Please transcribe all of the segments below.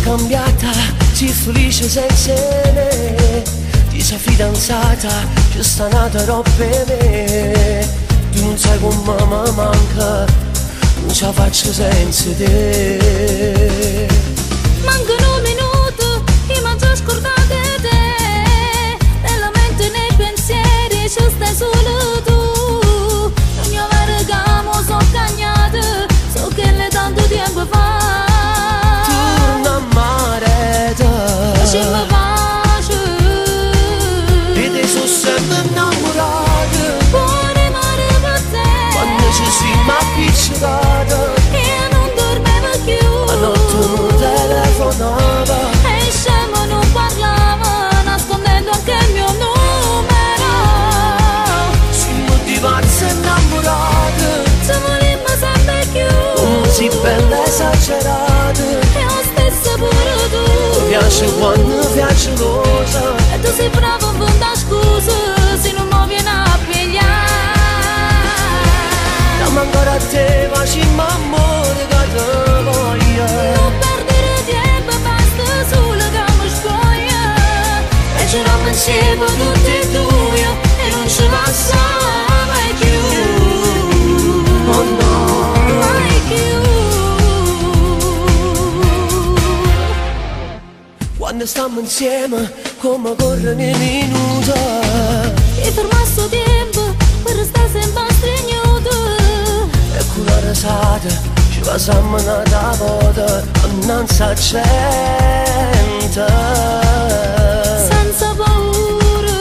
cambiata, si felice senza me. Ti sei fidanzata, ci sta nata roba per me. Tu non sai come mi manca, non ce la faccio senza te. Mancano minuti, io mi già scordato te. Nella mente e nei pensieri ci stai solo tu. Ogni volta che mi sono cagnata, so che è tanto tempo fa. Torna a mare Ci mi pace e te sono sempre innamorata. Cuore mare per te. Quando ci siamo appiccicati, Io non dormivo a più. notte non telefonava. E scemo non parlava, nascondendo anche il mio numero. Siamo diversi innamorati, Se volimmo sempre più. si bella esagerata. E lo stesso pure tu. Mi piace quando piace rosa. E tu sei bravo a fare scuse se non mi vieni a pigliare. Dammi ancora a te, facciamo amore che te voglio. Non perdere tempo, basta solo che mi spoglia. E giriamo insieme tutti e due e non ci passa mai più. Oh no, Mai più. quando stiamo insieme come corrono i minuti. E fermasso tempo per stare sempre stregnuto. E con la risata ci passiamo una volta innanzi a gente. Senza paura.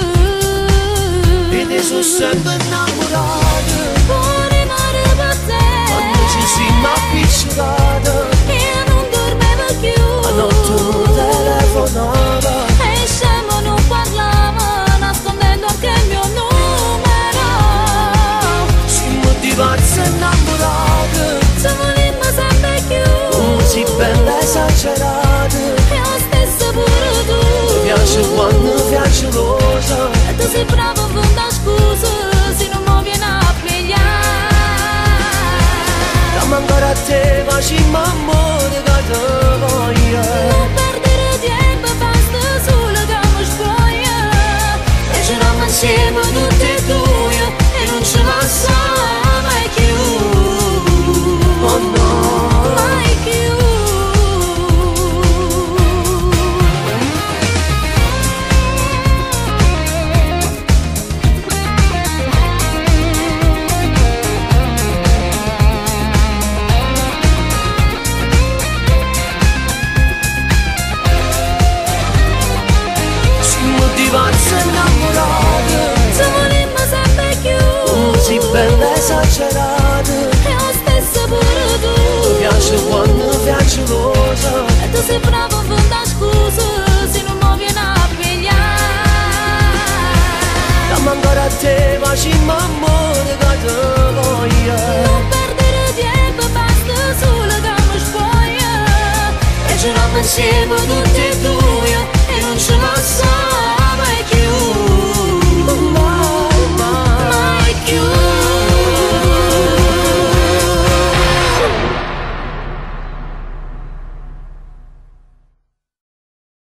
E te sono sempre innamorata. Cuore mare per te. Quando ci siamo appiccicati, Io non dormivo più. a notte non telefonava. E scemo non parlava, nascondendo anche il mio numero. Siamo diversi innamorati, Se volimmo sempre più. si bella esagerata. E lo stesso pure tu. Mi piace quando piace rosa. E tu sei bravo a fare scuse se non mi vieni a pigliare. Dammi ancora a te, facciamo amore che te voglio. Non perdere tempo, basta solo che mi spoglia. E giriamo insieme tutti e due e non ci passa mai più. Oh no, Mai più. siamo diversi innamorati, Se volimmo sempre più. si bella esagerata. E lo stesso pure Mi tu. piace quando piace rosa. E tu sei bravo a fare scuse se non mi vieni a pigliare. Dammi ancora a te, facciamo amore che te voglio. Non perdere tempo, basta solo che mi spoglia. E giriamo insieme tutti e due